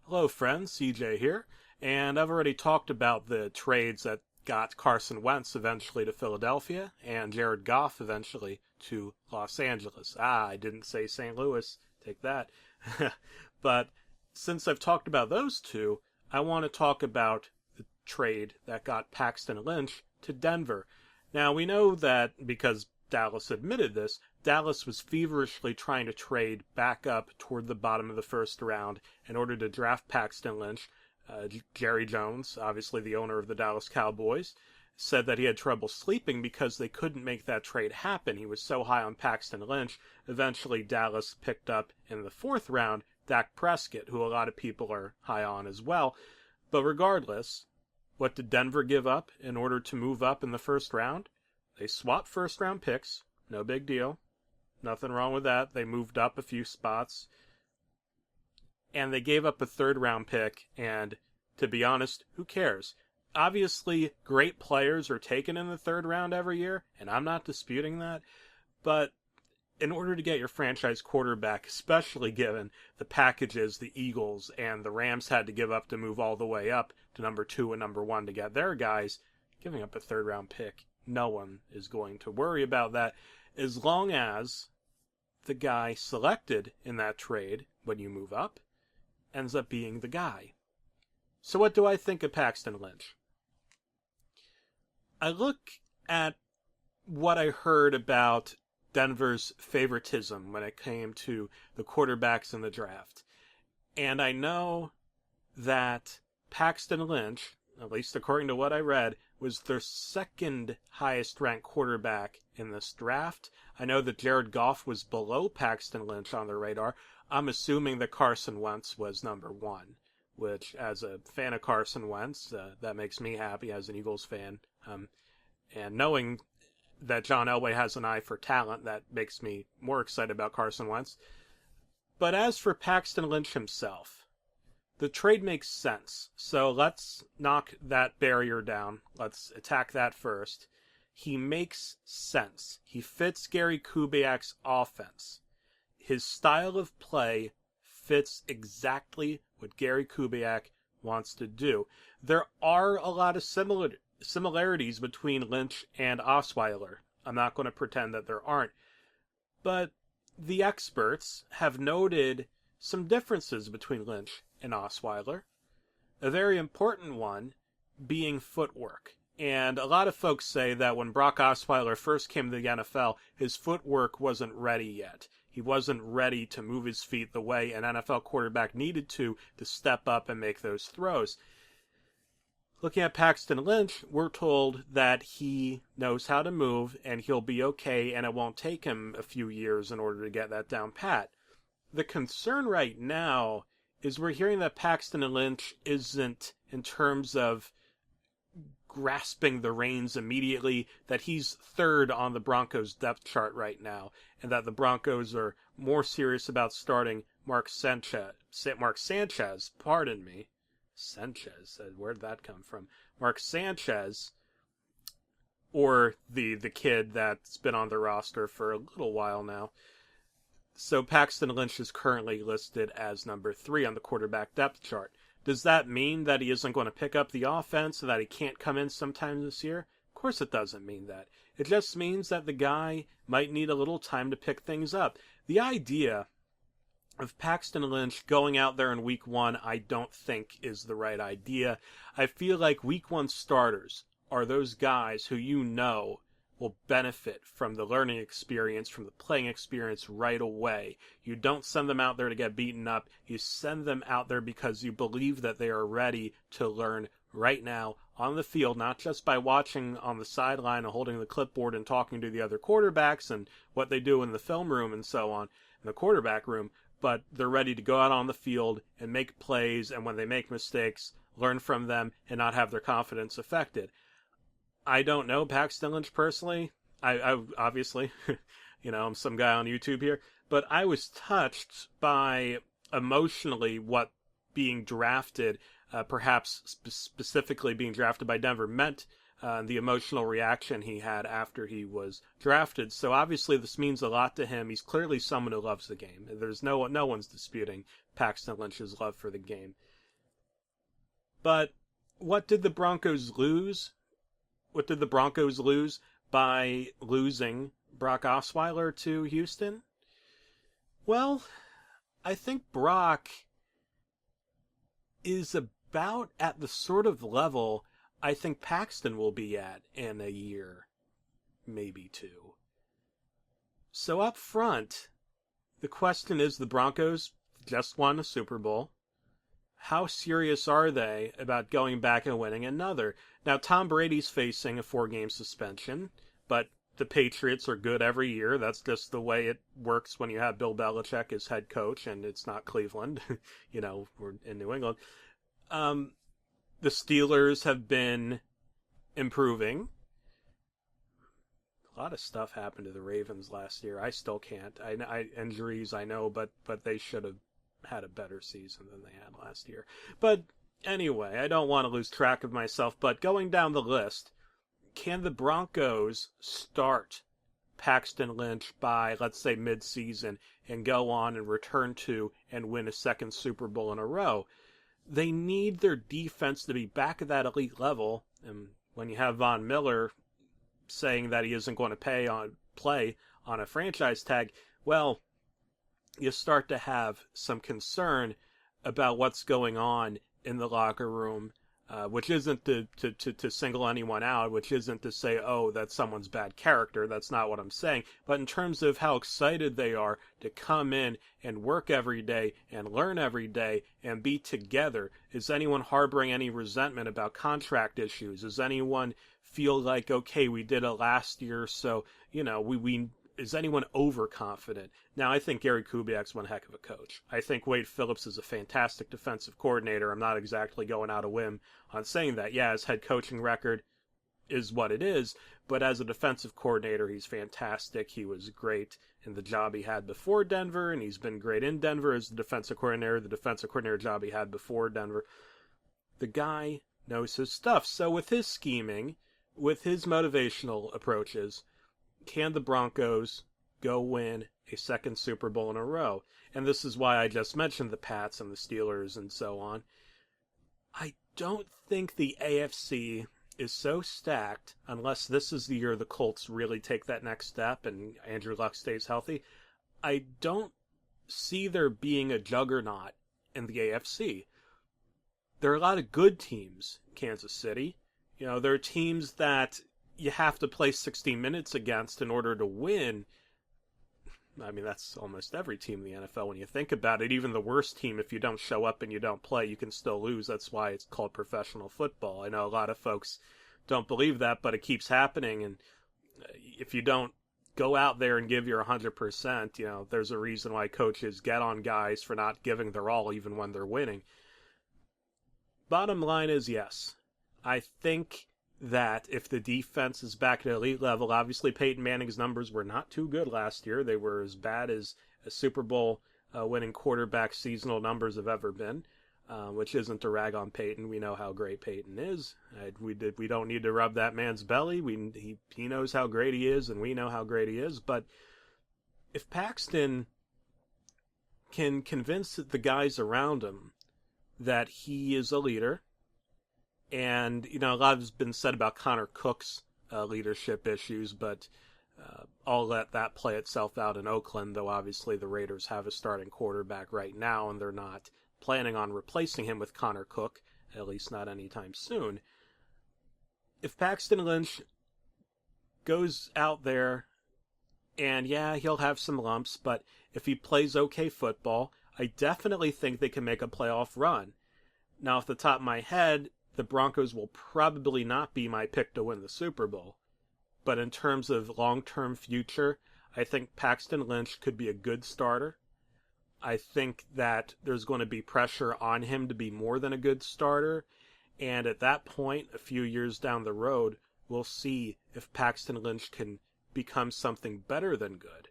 Hello friends, CJ here, and I've already talked about the trades that got Carson Wentz eventually to Philadelphia and Jared Goff eventually to Los Angeles. I didn't say St. Louis, take that. But since I've talked about those two, I want to talk about the trade that got Paxton Lynch to Denver. Now we know that because Dallas admitted this, Dallas was feverishly trying to trade back up toward the bottom of the first round in order to draft Paxton Lynch. Jerry Jones, obviously the owner of the Dallas Cowboys, said that he had trouble sleeping because they couldn't make that trade happen. He was so high on Paxton Lynch. Eventually, Dallas picked up in the fourth round Dak Prescott, who a lot of people are high on as well. But regardless, what did Denver give up in order to move up in the first round? They swapped first round picks. No big deal. Nothing wrong with that. They moved up a few spots. And they gave up a third round pick. And to be honest, who cares? Obviously, great players are taken in the third round every year. And I'm not disputing that. But in order to get your franchise quarterback, especially given the packages the Eagles and the Rams had to give up to move all the way up to number 2 and number 1 to get their guys, giving up a third round pick, no one is going to worry about that as long as the guy selected in that trade when you move up ends up being the guy. So what do I think of Paxton Lynch? I look at what I heard about Denver's favoritism when it came to the quarterbacks in the draft. And I know that Paxton Lynch, at least according to what I read, was their second highest ranked quarterback in this draft. I know that Jared Goff was below Paxton Lynch on their radar. I'm assuming that Carson Wentz was number 1, which as a fan of Carson Wentz, that makes me happy as an Eagles fan. And knowing that John Elway has an eye for talent, that makes me more excited about Carson Wentz. But as for Paxton Lynch himself, the trade makes sense. So let's knock that barrier down. Let's attack that first. He makes sense. He fits Gary Kubiak's offense. His style of play fits exactly what Gary Kubiak wants to do. There are a lot of similarities between Lynch and Osweiler. I'm not going to pretend that there aren't. But the experts have noted some differences between Lynch and Osweiler. A very important one being footwork. And a lot of folks say that when Brock Osweiler first came to the NFL, his footwork wasn't ready yet. He wasn't ready to move his feet the way an NFL quarterback needed to step up and make those throws. Looking at Paxton Lynch, we're told that he knows how to move and he'll be okay and it won't take him a few years in order to get that down pat. The concern right now is we're hearing that Paxton Lynch isn't, in terms of grasping the reins immediately, that he's third on the Broncos depth chart right now, and that the Broncos are more serious about starting Mark Sanchez, Sanchez, where'd that come from? Mark Sanchez, or the kid that's been on the roster for a little while now. So Paxton Lynch is currently listed as number 3 on the quarterback depth chart. Does that mean that he isn't going to pick up the offense and that he can't come in sometime this year? Of course it doesn't mean that. It just means that the guy might need a little time to pick things up. The idea of Paxton Lynch going out there in week 1, I don't think is the right idea. I feel like week 1 starters are those guys who you know will benefit from the learning experience, from the playing experience right away. You don't send them out there to get beaten up. You send them out there because you believe that they are ready to learn right now on the field, not just by watching on the sideline and holding the clipboard and talking to the other quarterbacks and what they do in the film room and so on, in the quarterback room, but they're ready to go out on the field and make plays, and when they make mistakes, learn from them and not have their confidence affected. I don't know Paxton Lynch personally. I obviously, I'm some guy on YouTube here, but I was touched by emotionally what being drafted, perhaps specifically being drafted by Denver, meant the emotional reaction he had after he was drafted. So obviously this means a lot to him. He's clearly someone who loves the game. There's no one's disputing Paxton Lynch's love for the game. But what did the Broncos lose? What did the Broncos lose by losing Brock Osweiler to Houston? Well, I think Brock is about at the sort of level I think Paxton will be at in a year, maybe two. So up front, the question is, the Broncos just won a Super Bowl. How serious are they about going back and winning another? Now, Tom Brady's facing a 4-game suspension, but the Patriots are good every year. That's just the way it works when you have Bill Belichick as head coach, and it's not Cleveland. We're in New England. The Steelers have been improving. A lot of stuff happened to the Ravens last year. I still can't. Injuries, I know, but they should have had a better season than they had last year. But anyway, I don't want to lose track of myself, but going down the list, can the Broncos start Paxton Lynch by, let's say, mid-season and go on and return to and win a second Super Bowl in a row? They need their defense to be back at that elite level, and when you have Von Miller saying that he isn't going to play on a franchise tag, well, you start to have some concern about what's going on in the locker room, which isn't to single anyone out, which isn't to say, oh, that's someone's bad character. That's not what I'm saying. But in terms of how excited they are to come in and work every day and learn every day and be together. Is anyone harboring any resentment about contract issues? Does anyone feel like, okay, we did it last year, so, is anyone overconfident? Now, I think Gary Kubiak's one heck of a coach. I think Wade Phillips is a fantastic defensive coordinator. I'm not exactly going out a whim on saying that. Yeah, his head coaching record is what it is, but as a defensive coordinator, he's fantastic. He was great in the job he had before Denver, and he's been great in Denver as the defensive coordinator job he had before Denver. The guy knows his stuff. So with his scheming, with his motivational approaches, can the Broncos go win a second Super Bowl in a row? And this is why I just mentioned the Pats and the Steelers and so on. I don't think the AFC is so stacked, unless this is the year the Colts really take that next step and Andrew Luck stays healthy. I don't see there being a juggernaut in the AFC. There are a lot of good teams, Kansas City. There are teams that you have to play 60 minutes against in order to win. I mean, that's almost every team in the NFL when you think about it. Even the worst team, if you don't show up and you don't play, you can still lose. That's why it's called professional football. I know a lot of folks don't believe that, but it keeps happening. And if you don't go out there and give your 100%, there's a reason why coaches get on guys for not giving their all even when they're winning. Bottom line is, yes, I think that if the defense is back at elite level, obviously Peyton Manning's numbers were not too good last year. They were as bad as a Super Bowl winning quarterback seasonal numbers have ever been, which isn't a rag on Peyton. We know how great Peyton is. We don't need to rub that man's belly. He knows how great he is, and we know how great he is. But if Paxton can convince the guys around him that he is a leader, and, a lot has been said about Connor Cook's leadership issues, but I'll let that play itself out in Oakland, though obviously the Raiders have a starting quarterback right now, and they're not planning on replacing him with Connor Cook, at least not anytime soon. If Paxton Lynch goes out there, and yeah, he'll have some lumps, but if he plays okay football, I definitely think they can make a playoff run. Now, off the top of my head, the Broncos will probably not be my pick to win the Super Bowl. But in terms of long-term future, I think Paxton Lynch could be a good starter. I think that there's going to be pressure on him to be more than a good starter. And at that point, a few years down the road, we'll see if Paxton Lynch can become something better than good.